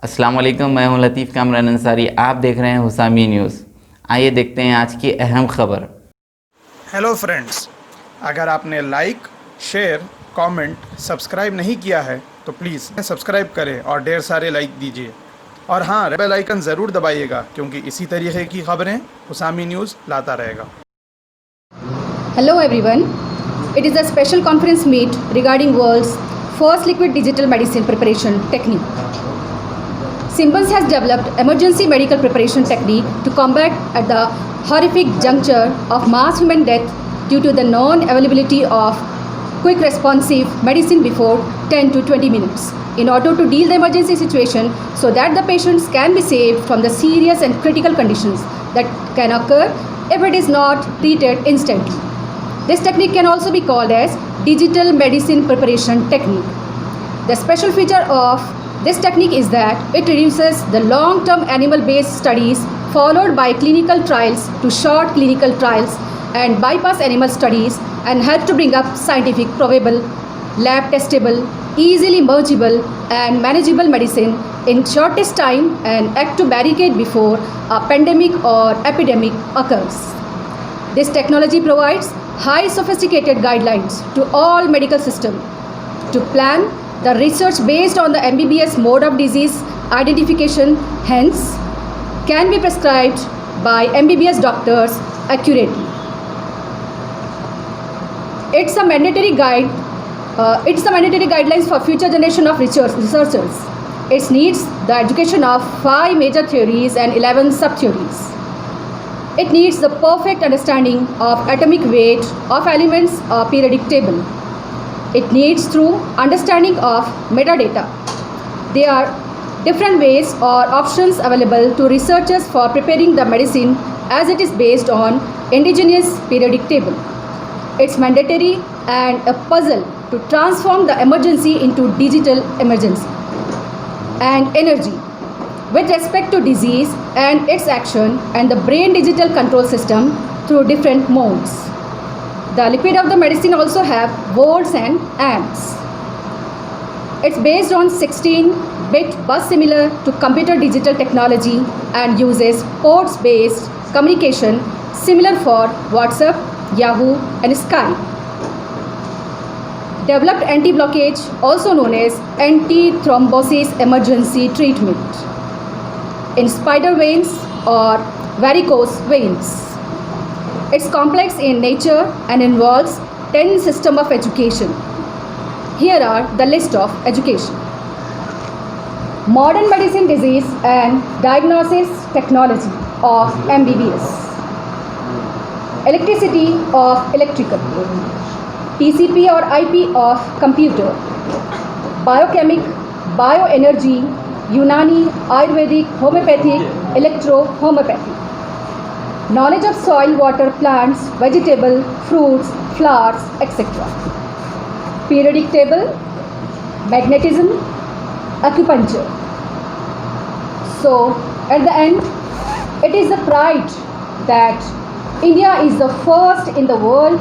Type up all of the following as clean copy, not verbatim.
अस्सलाम वालेकुम, मैं हूं लतीफ़ कामरान अंसारी। आप देख रहे हैं हुसामी न्यूज़। आइए देखते हैं आज की अहम खबर। हेलो फ्रेंड्स, अगर आपने लाइक, शेयर, कमेंट, सब्सक्राइब नहीं किया है तो प्लीज़ सब्सक्राइब करें और ढेर सारे लाइक दीजिए। और हाँ, बेल आइकन ज़रूर दबाइएगा क्योंकि इसी तरीके की खबरें हुसामी न्यूज़ लाता रहेगा। Hello everyone. It is a special conference meet regarding world's first liquid digital medicine preparation technique. Siemens has developed emergency medical preparation technique to combat at the horrific juncture of mass human death due to the non-availability of quick responsive medicine before 10 to 20 minutes in order to deal the emergency situation so that the patients can be saved from the serious and critical conditions that can occur if it is not treated instantly. This technique can also be called as digital medicine preparation technique. The special feature of this technique is that it reduces the long-term animal-based studies followed by clinical trials to short clinical trials and bypass animal studies and help to bring up scientific, probable, lab-testable, easily mergeable and manageable medicine in shortest time and act to barricade before a pandemic or epidemic occurs. This technology provides high sophisticated guidelines to all medical systems to plan the research based on the MBBS mode of disease identification, hence can be prescribed by MBBS doctors accurately. It's a mandatory guidelines for future generation of researchers. It needs the education of 5 major theories and 11 sub-theories. It needs the perfect understanding of atomic weight of elements or periodic table. It needs through understanding of metadata. There are different ways or options available to researchers for preparing the medicine as it is based on indigenous periodic table. It's mandatory and a puzzle to transform the emergency into digital emergency. And energy with respect to disease and its action and the brain digital control system through different modes. The liquid of the medicine also have volts and amps. It's based on 16-bit bus similar to computer digital technology and uses ports-based communication similar for WhatsApp, Yahoo and Skype. Developed anti-blockage, also known as anti-thrombosis emergency treatment in spider veins or varicose veins. It's complex in nature and involves 10 systems of education. Here are the list of education. Modern medicine disease and diagnosis technology of MBBS. Electricity of electrical. TCP or IP of computer. Biochemic, bioenergy, Unani, Ayurvedic, homeopathic, electro-homeopathic. Knowledge of soil, water, plants, vegetable, fruits, flowers, etc. Periodic table, magnetism, acupuncture. So, at the end, it is a pride that India is the first in the world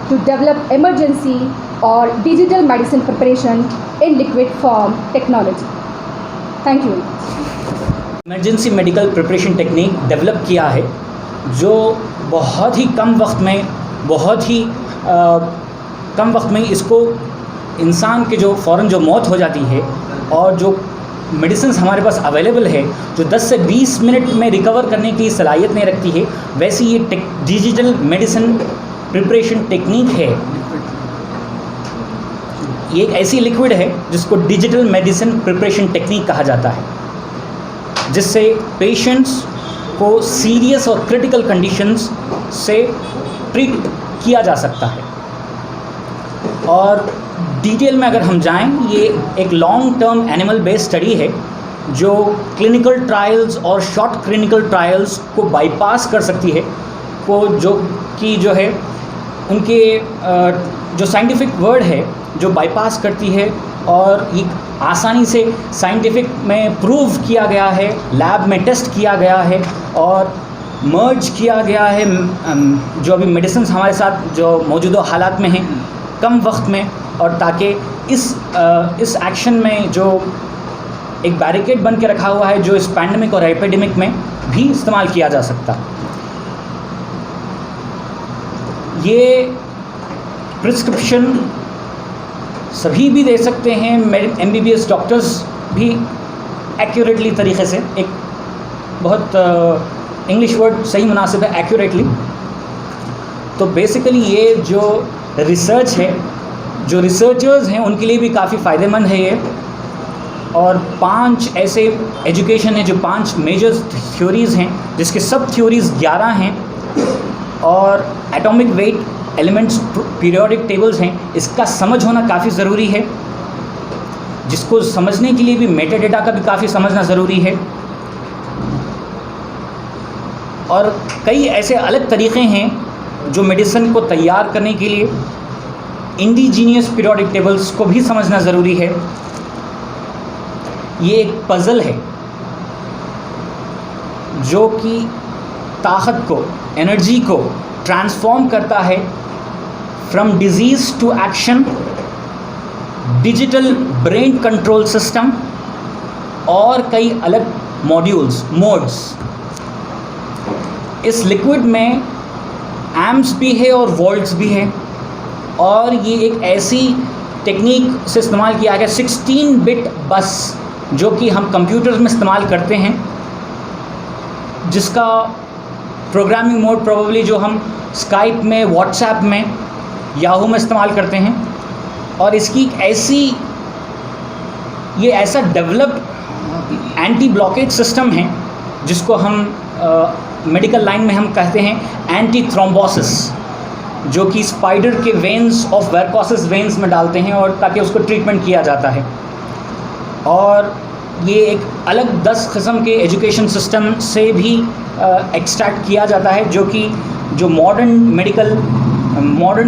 to develop emergency or digital medicine preparation in liquid form technology. Thank you. Emergency medical preparation technique develop किया है जो बहुत ही कम वक्त में इसको इंसान के जो फ़ौरन जो मौत हो जाती है और जो मेडिसिन हमारे पास अवेलेबल है जो 10 से 20 मिनट में रिकवर करने की सलाहियत नहीं रखती है, वैसी ये डिजिटल मेडिसिन प्रिपरेशन टेक्निक है। ये एक ऐसी लिक्विड है जिसको डिजिटल मेडिसिन प्रिपरेशन टेक्निक कहा जाता है, जिससे पेशेंट्स को सीरियस और क्रिटिकल कंडीशंस से ट्रीट किया जा सकता है। और डिटेल में अगर हम जाएं, ये एक long term animal based study है जो क्लिनिकल ट्रायल्स और शॉर्ट क्लिनिकल ट्रायल्स को बाईपास कर सकती है, जो है उनके जो साइंटिफिक वर्ड है जो बाईपास करती है और ये आसानी से साइंटिफिक में प्रूव किया गया है, लैब में टेस्ट किया गया है और मर्ज किया गया है जो अभी मेडिसिन हमारे साथ जो मौजूदा हालात में हैं कम वक्त में, और ताकि इस एक्शन में जो एक बैरिकेड बन के रखा हुआ है जो इस पैंडमिक और एपिडेमिक में भी इस्तेमाल किया जा सकता है। ये प्रिस्क्रिप्शन सभी भी दे सकते हैं, MBBS डॉक्टर्स भी एक्यूरेटली तरीके से, एक बहुत इंग्लिश वर्ड सही मुनासिब है, एक्यूरेटली। तो बेसिकली ये जो रिसर्च है, जो रिसर्चर्स हैं उनके लिए भी काफ़ी फ़ायदेमंद है ये। और 5 ऐसे एजुकेशन है जो 5 मेजर थ्योरीज़ हैं, जिसके सब थ्योरीज़ 11 हैं, और atomic weight, elements, periodic tables हैं। इसका समझ होना काफ़ी ज़रूरी है, जिसको समझने के लिए भी मेटा डेटा का भी काफ़ी समझना ज़रूरी है। और कई ऐसे अलग तरीक़े हैं जो मेडिसिन को तैयार करने के लिए, इंडिजीनियस पीरियोडिक टेबल्स को भी समझना ज़रूरी है। ये एक पज़ल है जो कि ताकत को, एनर्जी को ट्रांसफॉर्म करता है from disease to action, digital brain control system और कई अलग मॉड्यूल्स, मोड्स। इस लिक्विड में एम्प्स भी है और वोल्ट्स भी हैं, और ये एक ऐसी टेक्निक से इस्तेमाल किया गया 16 बिट बस, जो कि हम कंप्यूटर्स में इस्तेमाल करते हैं, जिसका प्रोग्रामिंग मोड प्रोबेबली जो हम स्काइप में, व्हाट्सएप में, याहू में इस्तेमाल करते हैं। और इसकी ये ऐसा डेवलप्ड एंटी ब्लॉकेज सिस्टम है जिसको हम मेडिकल लाइन में हम कहते हैं एंटी थ्रोम्बोसिस, जो कि स्पाइडर के वेन्स ऑफ वेरकोसिस वेन्स में डालते हैं और ताकि उसको ट्रीटमेंट किया जाता है। और ये एक अलग 10 किस्म के एजुकेशन सिस्टम से भी एक्सट्रैक्ट किया जाता है, जो कि जो modern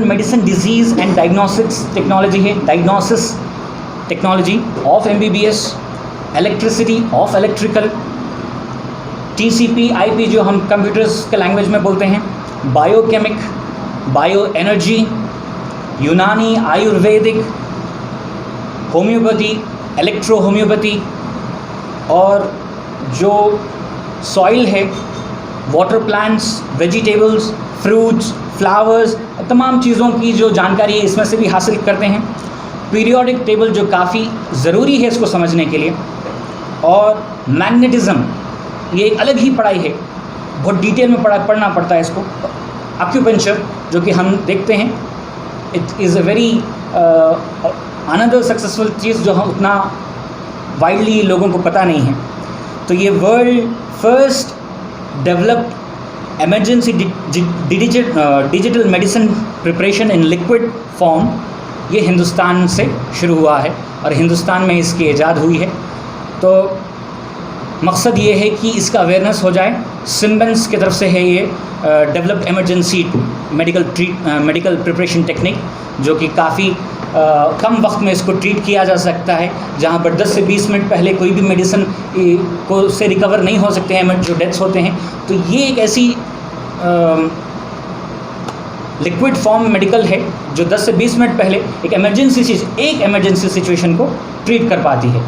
medicine disease and diagnostics technology है, diagnosis technology of MBBS, electricity of electrical, TCP IP जो हम कंप्यूटर्स के लैंग्वेज में बोलते हैं, बायोकेमिक, बायो एनर्जी, यूनानी, आयुर्वेदिक, होम्योपैथी, इलेक्ट्रो होम्योपैथी, और जो सॉइल है, water plants, vegetables, fruits, flowers, तमाम चीज़ों की जो जानकारी है इसमें से भी हासिल करते हैं। पीरियोडिक टेबल जो काफ़ी ज़रूरी है इसको समझने के लिए, और मैग्नेटिज़्म ये एक अलग ही पढ़ाई है, बहुत डिटेल में पढ़ना पड़ता है इसको। एक्यूपंक्चर जो कि हम देखते हैं, it is a very another successful चीज़ जो हम उतना वाइडली लोगों को पता नहीं है। तो ये world first developed emergency digital medicine preparation in liquid form, ये हिंदुस्तान से शुरू हुआ है और हिंदुस्तान में इसकी ईजाद हुई है। तो मकसद ये है कि इसका अवेयरनेस हो जाए। सिम्बेंस की तरफ से है ये developed emergency medical preparation technique, जो कि काफ़ी कम वक्त में इसको ट्रीट किया जा सकता है। जहाँ पर 10 से 20 मिनट पहले कोई भी मेडिसिन को से रिकवर नहीं हो सकते हैं, जो डेथ्स होते हैं। तो ये एक ऐसी लिक्विड फॉर्म मेडिकल है जो 10 से 20 मिनट पहले एक इमरजेंसी सिचुएशन को ट्रीट कर पाती है।